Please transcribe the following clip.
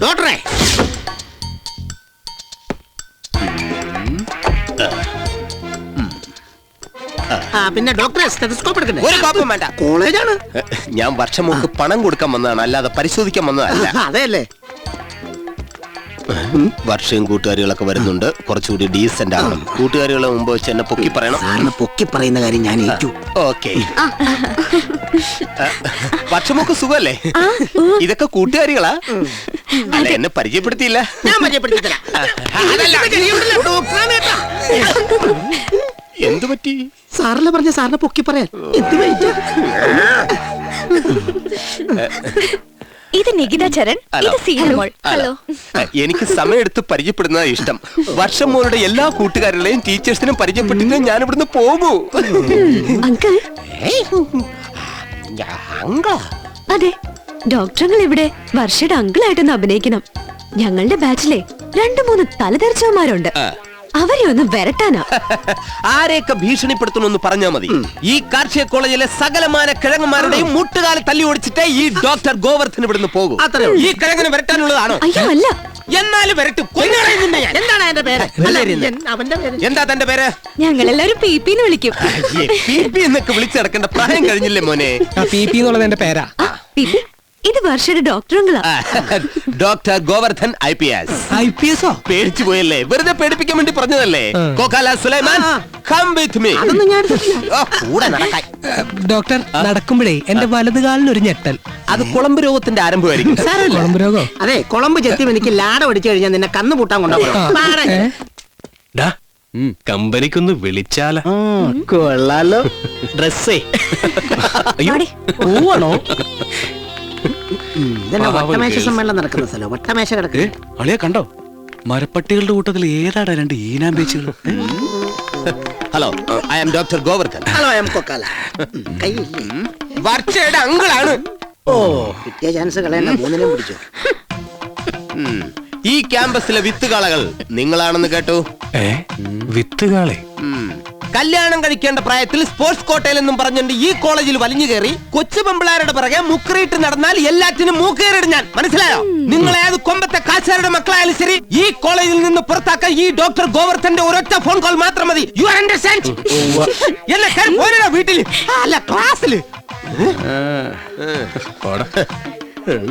ഡോക്ടറെ പിന്നെ ഡോക്ടറെ സ്റ്റെതസ്കോപ്പ് എടുക്കണ്ടേ? ഒരു കോപ്പം വേണ്ട. കോളേജാണ്. ഞാൻ വർഷം മുമ്പ് പണം കൊടുക്കാൻ വന്നതാണ്, അല്ലാതെ പരിശോധിക്കാൻ വന്നതല്ല. അതെയല്ലേ? വർഷവും കൂട്ടുകാരികളൊക്കെ വരുന്നുണ്ട്, കുറച്ചുകൂടി ഡീസന്റ് ആകണം. കൂട്ടുകാരികളെ മുമ്പ് വെച്ച് എന്നെ പൊക്കി പറയണം. സാറിന് പൊക്കി പറയുന്ന കാര്യം ഞാൻ ഏറ്റു. ഓക്കെ. വർഷമൊക്കെ സുഖല്ലേ? ഇതൊക്കെ കൂട്ടുകാരികളാ? അല്ല, എന്നെ പരിചയപ്പെടുത്തിയില്ല. ഞാൻ പരിചയപ്പെടുത്തി. എന്തു പറ്റി? സാറല്ലേ പറഞ്ഞ സാറിനെ പൊക്കി പറയാൻ. എന്ത് വെയിറ്റ്? ഇത് നികിത ചരൺ, ഇത് സീനമോൾ. ഹലോ. എനിക്ക് സമയമെടുത്ത് പരിചയപ്പെടുന്നതാ ഇഷ്ടം. വർഷം മോളുടെ എല്ലാ കൂട്ടുകാരുടെയും ടീച്ചേഴ്സിനും പരിചയപ്പെട്ടിട്ട് ഞാൻ ഇവിടുന്ന് പോകൂ. അങ്കിൾ. അതെ, ഡോക്ടറുകൾ ഇവിടെ വർഷയുടെ അങ്കിളായിട്ടൊന്ന് അഭിനയിക്കണം. ഞങ്ങളുടെ ബാച്ചിലെ 2-3 തലതെറിച്ചവന്മാരുണ്ട്. അവരെ ഒന്ന് വരട്ടാനാ. ആരെയൊക്കെ ഭീഷണിപ്പെടുത്തണമെന്ന് പറഞ്ഞാൽ മതി. ഈ കാർഷിക കോളേജിലെ സകലമാന കിഴങ്ങന്മാരുടെയും മുട്ടുകാലം തല്ലി ഓടിച്ചിട്ടേ ഈ ഡോക്ടർ ഗോവർദ്ധൻ ഇവിടുന്ന് പോകും. ഈ കിഴങ്ങിന് വരട്ടാനുള്ളതാണോ? അയ്യോ അല്ല. എന്നാലും വരട്ടും. എന്താണ് എന്റെ പേര്? അവന്റെ പേര് എന്താ തന്റെ പേര്? ഞങ്ങളെല്ലാരും PP എന്ന് വിളിക്കും. PP എന്നൊക്കെ വിളിച്ചിടക്കേണ്ട പ്രായം കഴിഞ്ഞില്ലേ മോനെ? PP എന്നുള്ളത് എന്റെ പേരാ. ഇത് വർഷയുടെ ഡോക്ടറുകളാ. Doctor Govardhan IPS. IPS പേടിച്ചു പോയല്ലേ? വെറുതെ പേടിപ്പിക്കാൻ വേണ്ടി പറഞ്ഞതല്ലേ? Kokkala Sulaiman, come with me. കൂടെ നടക്കാൻ. ഡോക്ടർ, നടക്കുമ്പോഴേ എന്റെ വലത് കാലിന് ഒരു ഞെട്ടൽ. അത് കുളമ്പ് രോഗത്തിന്റെ ആരംഭമായിരിക്കും. കുളമ്പ് രോഗം? അതെ, കുളമ്പ് ചെത്തി എനിക്ക് ലാട പിടിച്ചു കഴിഞ്ഞാൽ നിന്നെ കന്നു പൂട്ടാൻ കൊണ്ടുപോകും. കമ്പനിക്കൊന്ന് വിളിച്ചാലോ? കൊള്ളാലോ. ഡ്രസ്സേ പോവാണോ? ഇതന്നെ വട്ടമേശ സമ്മേളനം നടക്കുന്ന സ്ഥലം. വട്ടമേശ കിടക്ക്. അളിയെ കണ്ടോ? മരപ്പട്ടികളുടെ കൂട്ടത്തിൽ ഏതാടാ 2 ഈനാമ്പേച്ചുകൾ? Hello, I am doctor Govardhan. Hello, I am Kokkala. വർഷയുടെ അങ്കിളാണ്. ഓ, കിട്ടിയ ചാൻസ് കളയണ്ട. 3നെയും പിടിച്ചു. ഈ ക്യാമ്പസിലെ വിത്തുകാളകൾ നിങ്ങളാണെന്ന് കേട്ടു. വിത്തുകാളെ? കല്യാണം കഴിക്കേണ്ട പ്രായത്തിൽ സ്പോർട്സ് കോട്ടയിൽ എന്നും പറഞ്ഞുകൊണ്ട് ഈ കോളേജിൽ വലിഞ്ഞു കയറി കൊച്ചു പെമ്പിളാരുടെ പിറകെ മുക്കറിയിട്ട് നടന്നാൽ എല്ലാറ്റിനും മൂക്കേറിടും ഞാൻ. മനസ്സിലായോ? നിങ്ങൾ ഏത് കൊമ്പത്തെ കാശാരുടെ മക്കളായാലും ശരി, ഈ കോളേജിൽ നിന്ന് പുറത്താക്കാൻ ഈ ഡോക്ടർ ഗോവർദ്ധന്റെ ഒരൊറ്റ ഫോൺ കോൾ മാത്രം മതി. You are understand? വീട്ടിൽ അല്ല ക്ലാസ്സിൽ.